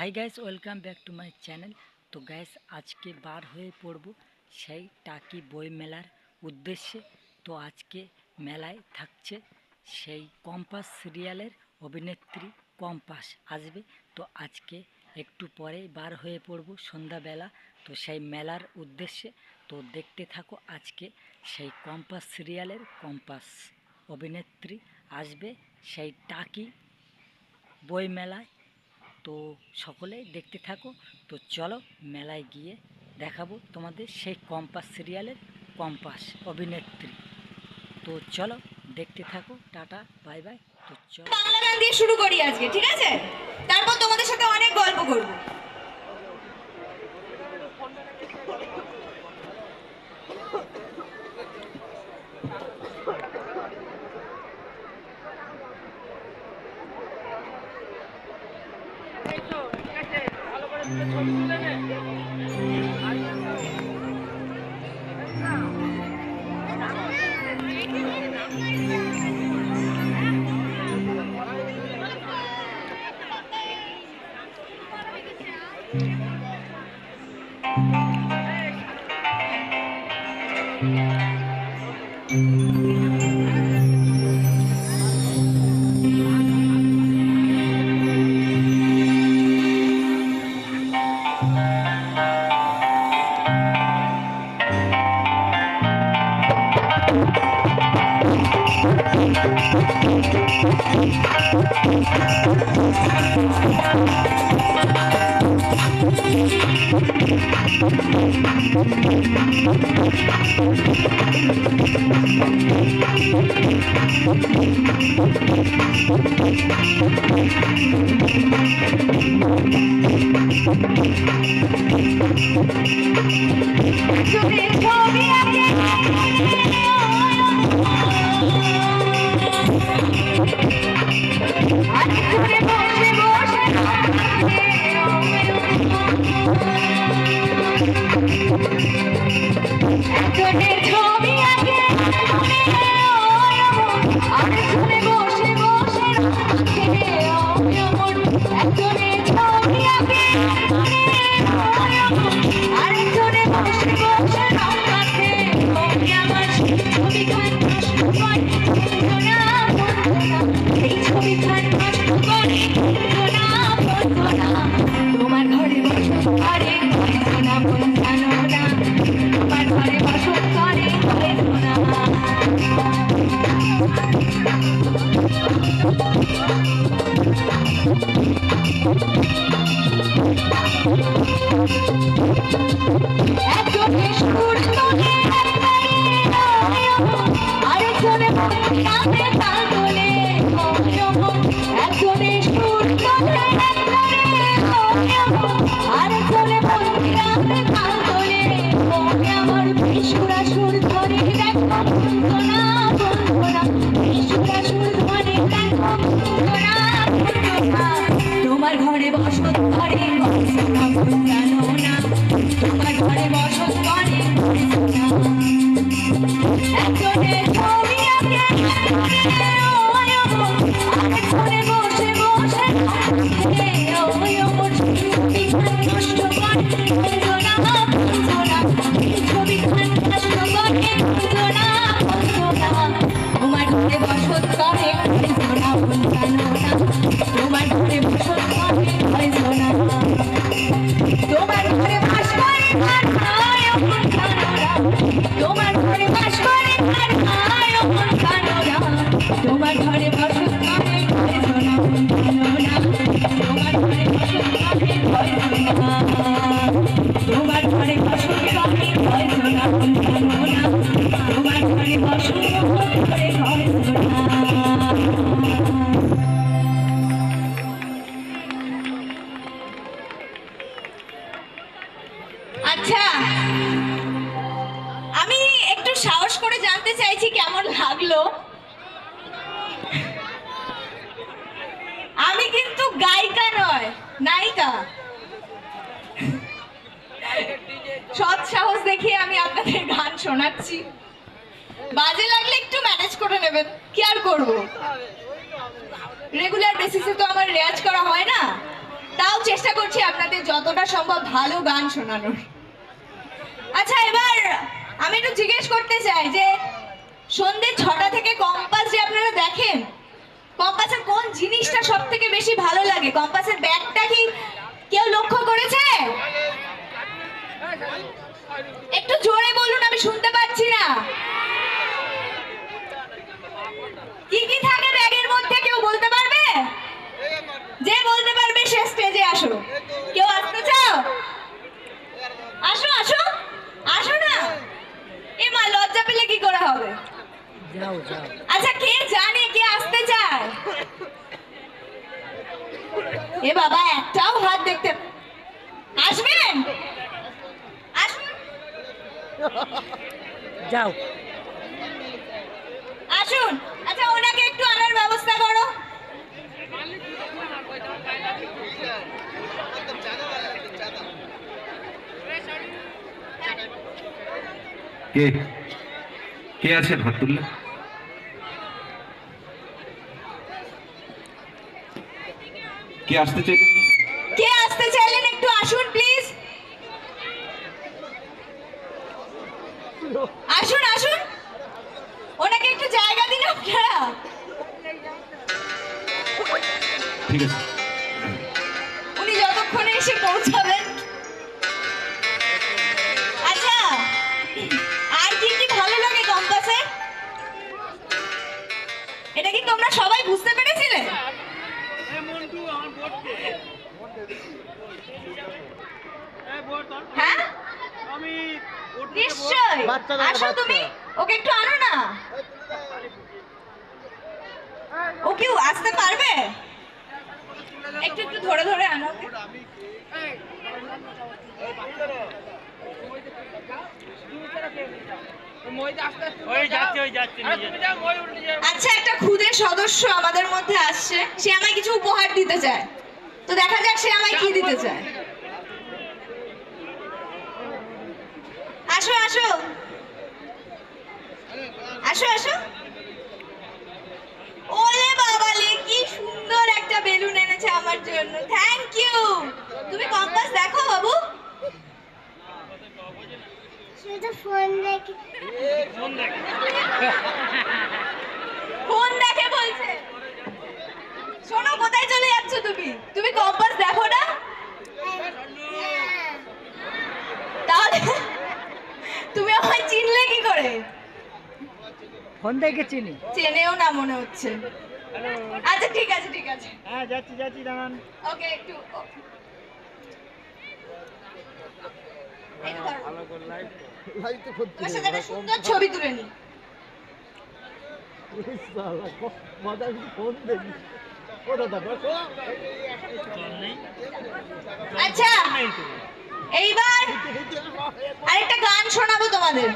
Hi guys, welcome back to my channel. তো guys, আজকে বার হয়ে পড়ব সেই টাকি বই মেলার উদ্দেশ্যে। তো আজকে মেলায় থাকছে সেই কম্পাস সিরিয়ালের অভিনেত্রী কম্পাস আসবে। তো আজকে একটু পরেই বার হয়ে পড়ব সন্ধ্যাবেলা, তো সেই মেলার উদ্দেশ্যে। তো দেখতে থাকো, আজকে সেই কম্পাস সিরিয়ালের কম্পাস অভিনেত্রী আসবে সেই টাকি বই মেলায়। তো সকলেই দেখতে থাকো। তো চলো মেলায় গিয়ে দেখাবো তোমাদের সেই কম্পাস সিরিয়ালের কম্পাস অভিনেত্রী। তো চলো দেখতে থাকো, টাটা বাই বাই। তো চলো বাংলা গান দিয়ে শুরু করি আজকে, ঠিক আছে? তারপর তোমাদের সাথে অনেক গল্প করব। তোমার ঘরে বসত করে সোনা বোন জানো না, তোমার ঘরে বসত করে সোনা। একজনে সুর তোলে আরেকজনে নামে তাল তোলে, একজনে সুর তোলে আরেকজনে নামে তাল তোলে। আমার সুরা সুর ধরে দেখো বন্ধনা বন্ধনা, সুরা সুর ধরে দেখো বন্ধনা বন্ধনা। তোমার ঘরে বসত করে সোনা বোন জানো না, তোমার ঘরে বসত করে সোনা। একজনে ছবি আঁকে আরেকজনে বসে বসে নষ্ট করে বন্ধনা বন্ধনা, ছবি খান নষ্ট করে বন্ধনা বন্ধনা। তোমার ঘরে বসত করে সোনা বোন জানো না, তোমার ঘরে বসত করে সোনা। তোমার ঘরে বাস করে তোমার ঘরে বাস করে তোমার ঘরে বসত করে সোনা বোন জানো না, তোমার ঘরে বসত করে সোনা। তোমার ঘরে বসত করে সোনা বোন জানো না, তোমার ঘরে বসত করে সোনা। আচ্ছা, আমি একটু সাহস করে জানতে চাইছি কেমন লাগলো। আমি কিন্তু গায়িকা নয়, নায়িকা। সৎ সাহস দেখিয়ে আমি আপনাদের গান শোনাচ্ছি। বাজে লাগলে একটু ম্যানেজ করে নেবেন, কি আর করব। রেগুলার বেসিসে তো আমার রেয়াজ করা হয় না, তাও চেষ্টা করছি আপনাদের যতটা সম্ভব ভালো গান শোনানোর। আচ্ছা, এবার আমি একটু জিজ্ঞেস করতে চাই যে সন্ধ্যে 6টা থেকে কম্পাস যে আপনারা দেখেন, কম্পাসের কোন জিনিসটা সব থেকে বেশি ভালো লাগে? কম্পাসের ব্যাগটা কি কেউ লক্ষ্য করেছে? একটু জোরে বলুন, আমি শুনতে পাচ্ছি না। কি কি থাকে ব্যাগের মধ্যে কেউ বলতে পারবে? যে বলতে পারবে সে স্টেজে আসো। কেউ আসতে চাও? আসো আসো আসো না। এ মা, লজ্জা পেলে কি করে হবে? যাও যাও। আচ্ছা, কে জানে কে আসতে চায়? এ বাবা, একটাও হাত দেখতে। আসবেন? আসুন। যাও। আসুন। আচ্ছা, ওনাকে একটু আনার ব্যবস্থা করো। কে কে আছেন হাত তুললে? কে আসতে চাইছেন? কে আসতে চাইলেন একটু আসুন প্লিজ। আসুন আসুন, ওনাকে একটু জায়গা দিন আপনারা। ঠিক আছে। উনি যতক্ষণে এসে পৌঁছাবেন। আচ্ছা, আর কি কি ভালো লাগে কম্পাসে? এটা কি তোমরা সবাই বুঝতে পেরেছিলে? হ্যাঁ, নিশ্চয়। আসো তুমি, ওকে একটু আনো না। ও কি আসতে পারবে? একটু একটু ধরে ধরে আনো ওকে। আচ্ছা, একটা খুদে সদস্য আমাদের মধ্যে আসছে, সে আমায় কিছু উপহার দিতে চায়। তো দেখা যাক সে আমায় কি দিতে চায়। আসো আসো আসো আসো। ওলে বাবালে, কি সুন্দর একটা বেলুন এনেছে আমার জন্য। Thank you. তুমি কম্পাস দেখো বাবু? শুধু ফোন দেখে। ফোন দেখে বলছে। শোনো, কোথায় চলে যাচ্ছ তুমি? তুমি কম্পাস দেখো না? তাহলে তুমি আমায় চিনলে কি করে? ফোন দেখে চিনি। চেনেও না মনে হচ্ছে। আচ্ছা, ঠিক আছে ঠিক আছে। হ্যাঁ, যাচ্ছি যাচ্ছি, দাঁড়ান। ওকে, একটু একটু দাঁড়াও। তোমার সাথে একটা সুন্দর ছবি তুলে নি। আচ্ছা, এইবার আরেকটা গান শোনাবো তোমাদের।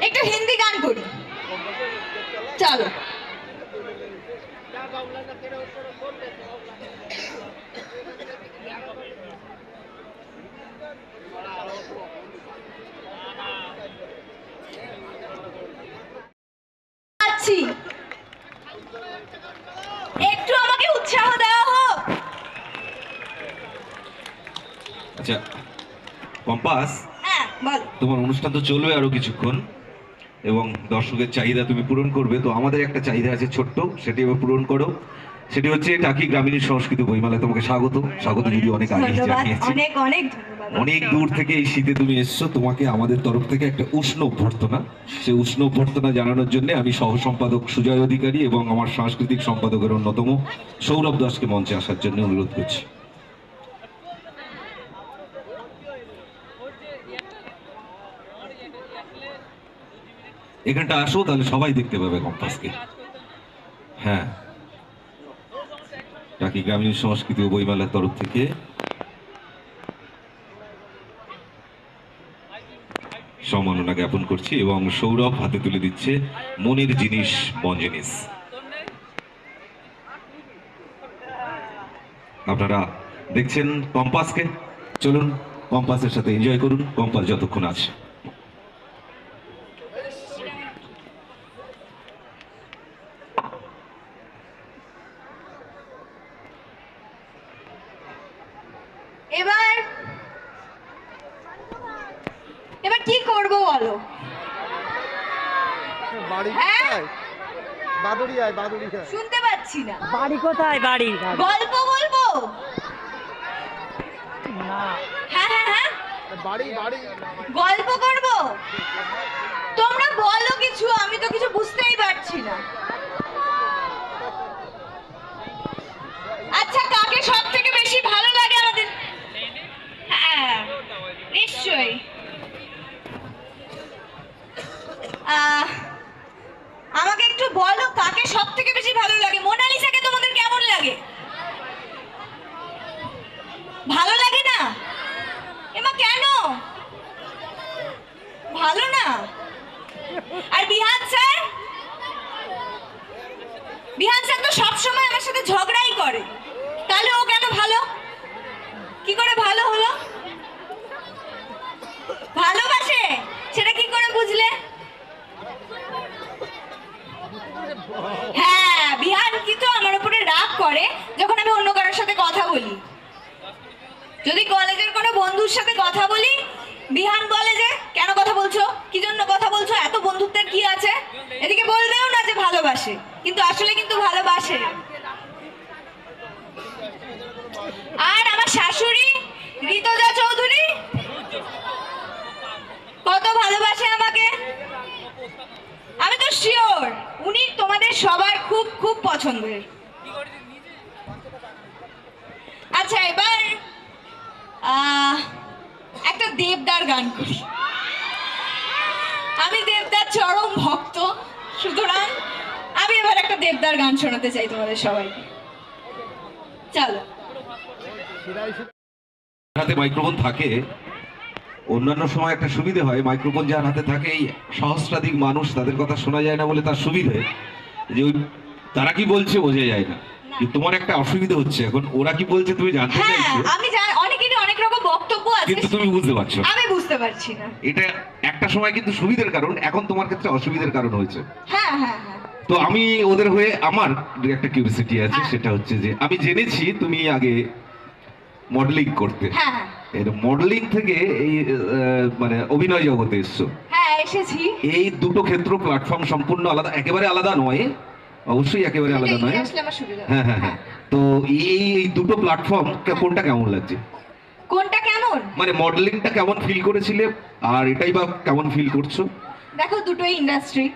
একটু হিন্দি গান করি, চলো। আছি, একটু আমাকে উৎসাহ দেওয়া হোক। আচ্ছা কম্পাস, হ্যাঁ বল। তোমার অনুষ্ঠান তো চলবে আরো কিছুক্ষণ এবং দর্শকের চাহিদা তুমি পূরণ করবে। তো আমাদের একটা চাহিদা আছে ছোট্ট, সেটি এবার পূরণ করো। সেটি হচ্ছে টাকি গ্রামীণ সংস্কৃতি বইমেলায় তোমাকে স্বাগত। স্বাগত যদি অনেক আগে ধন্যবাদ, জানিয়েছি। অনেক অনেক ধন্যবাদ। অনেক দূর থেকে এই শীতে তুমি এসছো, তোমাকে আমাদের তরফ থেকে একটা উষ্ণ অভ্যর্থনা। সেই উষ্ণ অভ্যর্থনা জানানোর জন্য আমি সহ সম্পাদক সুজয় অধিকারী এবং আমার সাংস্কৃতিক সম্পাদকের অন্যতম সৌরভ দাসকে মঞ্চে আসার জন্য অনুরোধ করছি। এখানটা আসো, তাহলে সবাই দেখতে পাবে কম্পাসকে। হ্যাঁ, টাকি গ্রামীণ সংস্কৃতি ও বইমেলার তরফ থেকে সম্মাননা জ্ঞাপন করছি এবং সৌরভ হাতে তুলে দিচ্ছে মনের জিনিস মন জিনিস। আপনারা দেখছেন কম্পাসকে, চলুন কম্পাসের সাথে এনজয় করুন, কম্পাস যতক্ষণ আছে। এবার এবার কি করব বলো? বাড়ি হ্যাঁ? কোথায়? বাদুড়িয়ায়, বাদুড়িয়ায়। শুনতে পাচ্ছি না। বাড়ি কোথায়? বাড়ি গল্প বলবো? না, হ্যাঁ হ্যাঁ হ্যাঁ, বাড়ি বাড়ি গল্প করব? তোমরা বলো কিছু, আমি তো কিছু বুঝতেই পারছি না। আচ্ছা, কাকে সব থেকে বেশি ভালো লাগে আমাদের? হ্যাঁ, নিশ্চয়ই। আমাকে একটু বলো, কাকে সব থেকে বেশি ভালো লাগে? মোনালিসাকে তোমাদের কেমন লাগে? ভালো লাগে না? এমা কেন ভালো না? আর বিহান স্যার? বিহান স্যার তো সবসময় আমার সাথে ঝগড়াই করে, তাহলে ও কেন ভালো? কি করে ভালো হলো? ভালোবাসে, সেটা কি করে বুঝলে? হ্যাঁ, বিহান কিন্তু আমার উপরে রাগ করে যখন আমি অন্য কারোর সাথে কথা বলি। যদি কলেজের কোনো বন্ধুর সাথে কথা বলি, বিহান বলে যে কেন কথা বলছো, কি জন্য কথা বলছো, এত বন্ধুত্বের কি আছে? এদিকে বলবেও না যে ভালোবাসে, কিন্তু আসলে কিন্তু ভালোবাসে। আর আমার শাশুড়ি ঋতুজা চৌধুরী কত ভালোবাসে আমাকে, আমি তো শিওর উনি তোমাদের সবার খুব খুব পছন্দের। আচ্ছা, এবার একটা দেবদার গান করি। আমি দেবদার চরম ভক্ত, সুতরাং আমি এবার একটা দেবদার গান শোনাতে চাই তোমাদের সবাইকে। চলো। হাতে মাইক্রোফোন থাকে, অন্যান্য সময় একটা সুবিধে হয়, মাইক্রোফোন যার হাতে থাকে এই সহস্রাধিক মানুষ, তাদের কথা শোনা যায় না বলে তার সুবিধে যে ওই তারা কি বলছে বোঝা যায় না। কিন্তু তোমার একটা অসুবিধা হচ্ছে, এখন ওরা কি বলছে তুমি জানতে হ্যাঁ, চাইছো, আমি অনেকেরই অনেক রকম বক্তব্য আছে, কিন্তু তুমি বুঝতে পারছো না। আমি বুঝতে পারছি না। এটা একটা সময় কিন্তু সুবিধার কারণ, এখন তোমার ক্ষেত্রে অসুবিধার কারণ হয়েছে। হ্যাঁ হ্যাঁ হ্যাঁ, তো আমি ওদের হয়ে আমার একটা কিউরিওসিটি আছে, হ্যাঁ। সেটা হচ্ছে যে আমি জেনেছি তুমি আগে মডেলিং করতে, হ্যাঁ এর মডেলিং থেকে এই মানে অভিনয় জগতে এসছো। হ্যাঁ, এসেছি। এই দুটো ক্ষেত্র প্ল্যাটফর্ম সম্পূর্ণ আলাদা, একেবারে আলাদা নয়, অবশ্যই একেবারে আলাদা নয়। আসলে আমার সুবিধা। হ্যাঁ হ্যাঁ হ্যাঁ। তো এই দুটো প্ল্যাটফর্ম কোনটা কেমন লাগছে? কোনটা কেমন? মানে মডেলিংটা কেমন ফিল করেছিলে, আর এটাই বা কেমন ফিল করছো? দেখো, দুটোই ইন্ডাস্ট্রি।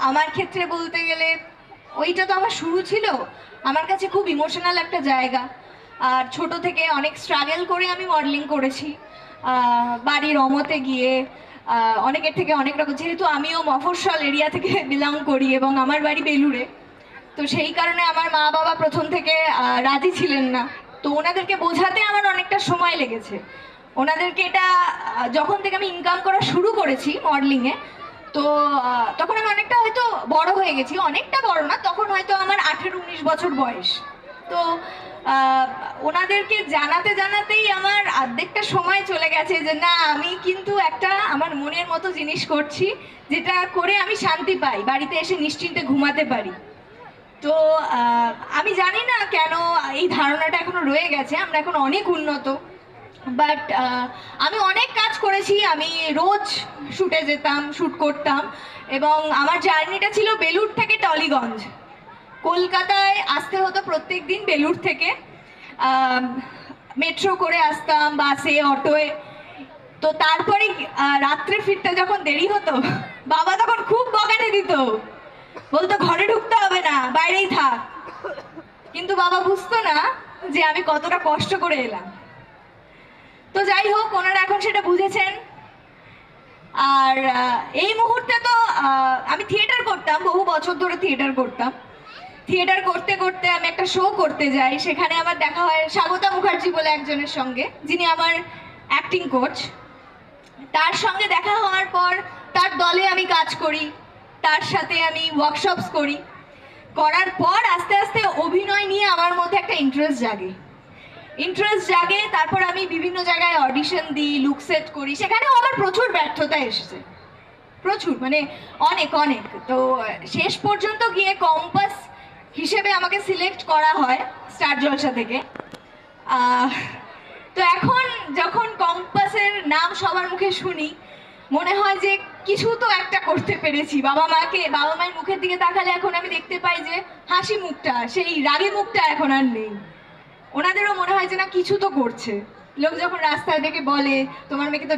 আমার ক্ষেত্রে বলতে গেলে ওইটা তো আমার শুরু ছিল, আমার কাছে খুব ইমোশনাল একটা জায়গা। আর ছোট থেকে অনেক স্ট্রাগল করে আমি মডেলিং করেছি, বাড়ির অমতে গিয়ে অনেকের থেকে অনেক রকম, যেহেতু আমিও মফস্বল এরিয়া থেকে বিলং করি এবং আমার বাড়ি বেলুড়ে, তো সেই কারণে আমার মা বাবা প্রথম থেকে রাজি ছিলেন না। তো ওনাদেরকে বোঝাতে আমার অনেকটা সময় লেগেছে। ওনাদেরকে এটা যখন থেকে আমি ইনকাম করা শুরু করেছি মডেলিংয়ে, তো তখন আমি অনেকটা হয়তো বড় হয়ে গেছি, অনেকটা বড় না, তখন হয়তো আমার 18-19 বছর বয়স। তো ওনাদেরকে জানাতে জানাতেই আমার অর্ধেকটা সময় চলে গেছে যে না, আমি কিন্তু একটা আমার মনের মতো জিনিস করছি, যেটা করে আমি শান্তি পাই, বাড়িতে এসে নিশ্চিন্তে ঘুমাতে পারি। তো আমি জানি না কেন এই ধারণাটা এখনো রয়ে গেছে, আমরা এখন অনেক উন্নত, বাট আমি অনেক কাজ করেছি। আমি রোজ শুটে যেতাম, শ্যুট করতাম, এবং আমার জার্নিটা ছিল বেলুড় থেকে টলিগঞ্জ। কলকাতায় আসতে হতো প্রত্যেক দিন বেলুড় থেকে, মেট্রো করে আসতাম, বাসে, অটোয়। তো তারপরে রাত্রে ফিরতে যখন দেরি হতো, বাবা তখন খুব বকানি দিত, বলতো ঘরে ঢুকতে হবে না, বাইরেই থাক। কিন্তু বাবা বুঝতো না যে আমি কতটা কষ্ট করে এলাম। তো যাই হোক, ওনারা এখন সেটা বুঝেছেন। আর এই মুহূর্তে তো আমি থিয়েটার করতাম, বহু বছর ধরে থিয়েটার করতাম। থিয়েটার করতে করতে আমি একটা শো করতে যাই, সেখানে আমার দেখা হয় স্বাগতা মুখার্জি বলে একজনের সঙ্গে, যিনি আমার অ্যাক্টিং কোচ। তার সঙ্গে দেখা হওয়ার পর তার দলে আমি কাজ করি, তার সাথে আমি ওয়ার্কশপস করি। করার পর আস্তে আস্তে অভিনয় নিয়ে আমার মধ্যে একটা ইন্টারেস্ট জাগে। তারপর আমি বিভিন্ন জায়গায় অডিশন দিই, লুক সেট করি, সেখানেও আমার প্রচুর ব্যর্থতা এসেছে, প্রচুর, মানে অনেক অনেক। তো শেষ পর্যন্ত গিয়ে কম্পাস হিসেবে আমাকে সিলেক্ট করা হয় স্টার জলসা থেকে। আহ, তো এখন যখন কম্পাসের নাম সবার মুখে শুনি, মনে হয় যে কিছু তো একটা করতে পেরেছি। বাবা মায়ের মুখের দিকে তাকালে এখন আমি দেখতে পাই যে হাসি মুখটা, সেই রাগী মুখটা এখন আর নেই। ওনাদেরও মনে হয় যে না কিছু তো করছে। লোক যখন রাস্তায় দেখে বলে তোমার মেয়েকে তো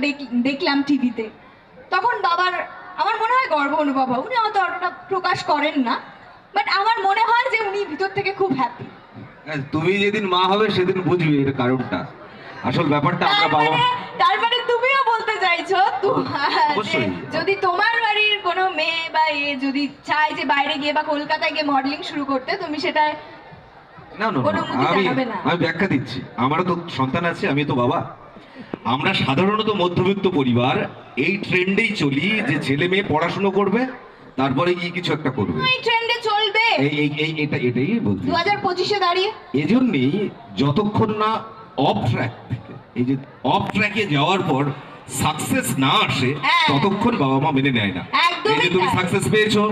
দেখলাম টিভিতে, তখন আমার মনে হয় গর্ব অনুভব হয়। উনি হয়তো অতটা প্রকাশ করেন না, বাট আমার মনে হয় যে উনি ভিতর থেকে খুব হ্যাপি। তুমি যেদিন মা হবে সেদিন বুঝবে এর কারণটা। আসল ব্যাপারটা আমরা বাবা তার মানে তুমিও বলতে চাইছো অবশ্যই। যদি তোমার বাড়ির কোনো মেয়ে বা যদি চায় যে বাইরে গিয়ে বা কলকাতায় গিয়ে মডেলিং শুরু করতে, তুমি সেটা না না না, আমি ব্যাখ্যা দিচ্ছি। আমারও তো সন্তান আছে, আমি তো বাবা। আমরা সাধারণত মধ্যবিত্ত পরিবার, এই ট্রেন্ডেই চলি যে ছেলে মেয়ে পড়াশোনা করবে, তারপরে গিয়ে কিছু একটা করবে। এই ট্রেন্ডে চলবে এটাই বলছি 2025-এ দাঁড়িয়ে। এজন্যই যতক্ষণ না অফ ট্র্যাক থেকে, এই যে অফ ট্র্যাকে যাওয়ার পর সাকসেস না আসে, ততক্ষণ বাবা মা মেনে নেয় না। এই যে তুমি সাকসেস পেয়েছো,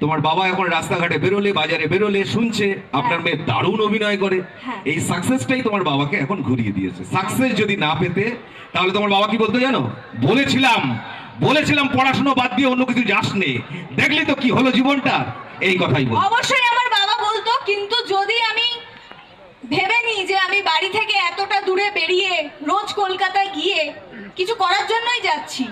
তোমার বাবা এখন রাস্তাঘাটে বেরোলে, বাজারে বেরোলে শুনছে আপনার মেয়ে দারুণ অভিনয় করে, এই সাকসেসটাই তোমার বাবাকে এখন ঘুরিয়ে দিয়েছে। সাকসেস যদি না পেতে, তাহলে তোমার বাবা কি বলতো জানো? বলেছিলাম পড়াশোনা বাদ দিয়ে অন্য কিছু যাস নে, দেখলি তো কি হলো জীবনটা। এই কথাই বল। অবশ্যই আমার বাবা বলতো, কিন্তু যদি আমি ভেবে নিই যে আমি বাড়ি থেকে এতটা দূরে বেরিয়ে রোজ কলকাতায় গিয়ে কিছু করার জন্যই যাচ্ছি,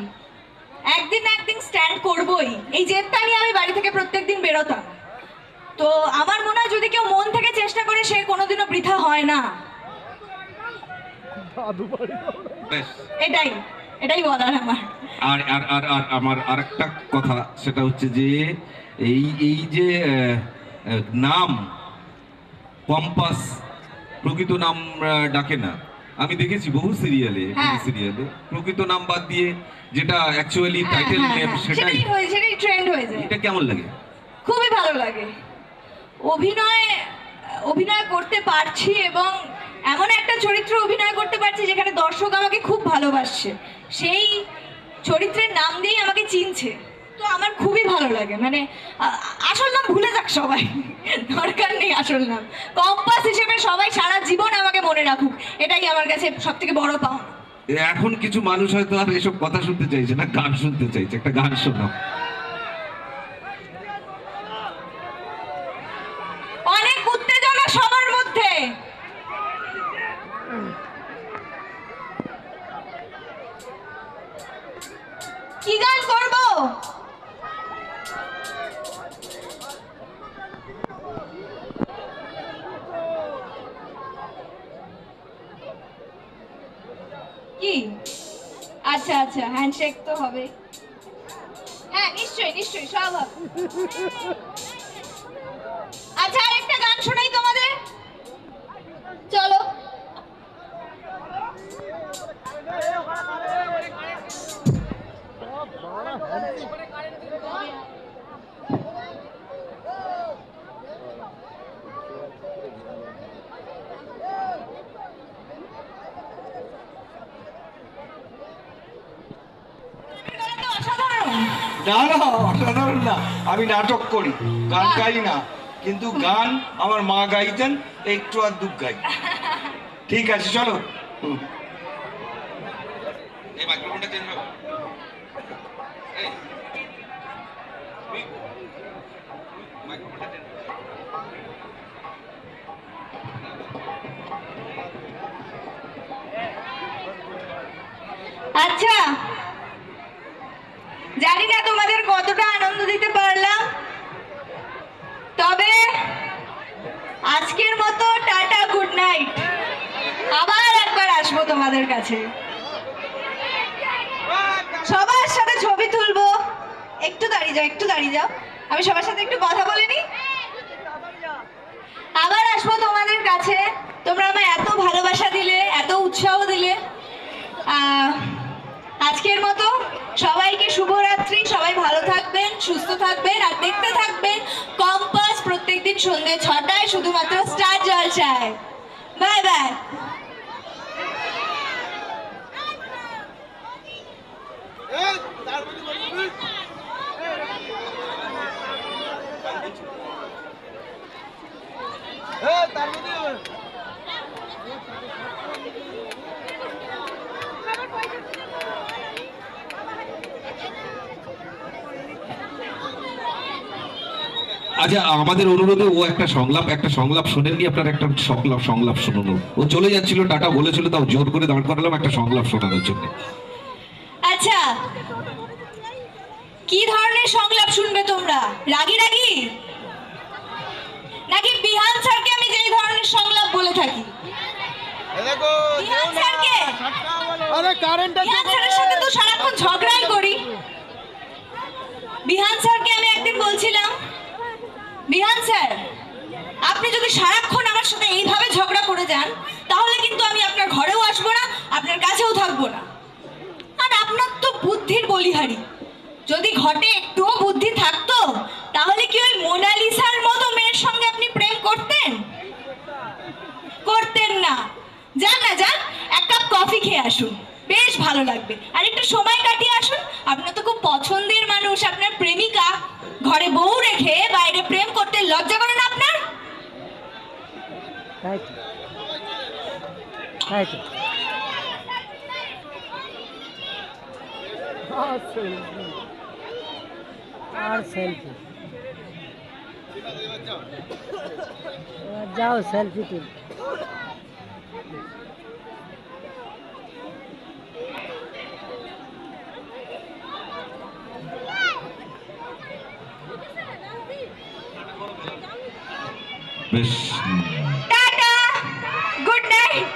একদিন না একদিন স্ট্যান্ড করবই, এই জেদটা নিয়ে আমি বাড়ি থেকে প্রত্যেকদিন বেরোতাম। তো আমার মনে হয় যদি কেউ মন থেকে চেষ্টা করে, সে কোনোদিনও বৃথা হয় না। এটাই বলার আমার। আর আমার আরেকটা কথা, সেটা হচ্ছে যে এই যে নাম কম্পাস, প্রকৃত নাম ডাকে না। আমি দেখেছি বহু সিরিয়ালে প্রকৃত নাম বাদ দিয়ে যেটা অ্যাকচুয়ালি টাইটেল নেম, সেটাই ট্রেন্ড হয়ে যায়। এটা কেমন লাগে? খুবই ভালো লাগে। অভিনয় করতে পারছি এবং এমন একটা চরিত্র অভিনয় করতে পারছি যেখানে দর্শক আমাকে খুব ভালোবাসছে, সেই চরিত্রের নাম দিয়েই আমাকে চিনছে। তো আমার খুবই ভালো লাগে। মানে আসল নাম ভুলে যাক সবাই, দরকার নেই আসল নাম। কম্পাস হিসেবে সবাই সারা জীবন আমাকে মনে রাখুক, এটাই আমার কাছে সব থেকে বড় পাওয়া। এখন কিছু মানুষ হয়তো আর এসব কথা শুনতে চাইছে না, গান শুনতে চাইছে। একটা গান শোনাও। অনেক উত্তেজনা সবার মধ্যে, কি গান করব? কি? আচ্ছা হ্যান্ডশেক তো হবে। হ্যাঁ, নিশ্চয়ই সব হবে। আচ্ছা, আরেকটা গান শোনাই তোমাদের, চলো। না অসাধারণ না, আমি নাটক করি, গান গাই না। কিন্তু গান আমার মা গাইতেন, একটু আর দুঃখ গাই। ঠিক আছে, চলো। আচ্ছা, জানি না তোমাদের কতটা আনন্দ দিতে পারলাম, তবে আজকের মতো টাটা, গুড নাইট। আবার একবার আসবো তোমাদের কাছে, সবার সাথে ছবি তুলবো। একটু দাঁড়িয়ে যাও, আমি সবার সাথে একটু কথা বলে নি। আবার আসবো তোমাদের কাছে। তোমরা আমায় এত ভালোবাসা দিলে, এত উৎসাহ দিলে। আজকের মতো সবাইকে শুভরাত্রি। সবাই ভালো থাকবেন, সুস্থ থাকবেন, আর দেখতে থাকবেন কম্পাস প্রত্যেকদিন সন্ধ্যে 6টায়, শুধুমাত্র স্টার জলসায়। Bye bye. তার মধ্যে আচ্ছা আমাদের অনুরোধে ও একটা সংলাপ শোনেননি, আপনার একটা সংলাপ শুনুন। ও চলে যাচ্ছিল, টাটা বলেছিল, তাও জোর করে দাঁড় করালাম একটা সংলাপ শোনানোর জন্য। আচ্ছা, কি ধরনের সংলাপ শুনবে তোমরা? রাগী রাগী নাকি বিহান স্যারকে আমি যেই ধরনের সংলাপ বলে থাকি? বিহান স্যারকে, আরে কারেন্টটা বিহান স্যারের সাথে তো সারাক্ষণ ঝগড়াই করি। বিহান স্যারকে আমি একদিন বলছিলাম, বিহান স্যার, আপনি যদি সারাক্ষণ আমার সাথে এইভাবে ঝগড়া করে যান, তাহলে কিন্তু আমি আপনার ঘরেও আসবো না, আপনার কাছেও থাকবো না। আর আপনার তো বুদ্ধির বলিহারি, যদি ঘটে একটুও বুদ্ধি থাকতো, তাহলে কি ওই মোনালিসার মতো মেয়ের সঙ্গে আপনি প্রেম করতেন? করতেন না। যান না, যান, এক কাপ কফি খেয়ে আসুন, বেশ ভালো লাগবে। আর একটু সময় কাটিয়ে আসুন। আপনার তো খুব পছন্দের মানুষ, আপনার প্রেমিকা, ঘরে বউ রেখে বাইরে প্রেম করতে লজ্জা করে না আপনার? তাই তো, তাই তো। আর সেলফি, যাও সেলফি তুল। বেশ, টাটা, গুড নাইট।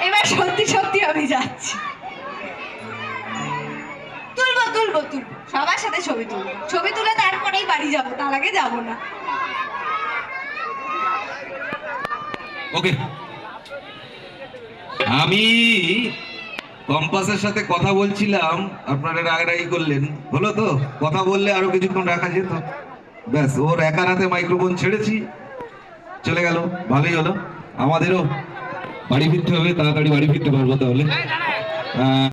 এবার সত্যি সত্যি আমি যাচ্ছি। তুলবো তুলবো তুলবো, সবার সাথে ছবি তুলবো, ছবি তুলে তারপরেই বাড়ি যাবো, তার আগে যাবো না। ওকে। আমি কম্পাসের সাথে কথা বলছিলাম, আপনারা রাগারাগি করলেন, হলো তো? কথা বললে আরো কিছুক্ষণ রাখা যেত। ব্যাস, ওর একার হাতে মাইক্রোফোন ছেড়েছি, চলে গেল, ভালোই হলো। আমাদেরও বাড়ি ফিরতে হবে, তাড়াতাড়ি বাড়ি ফিরতে পারবো তাহলে।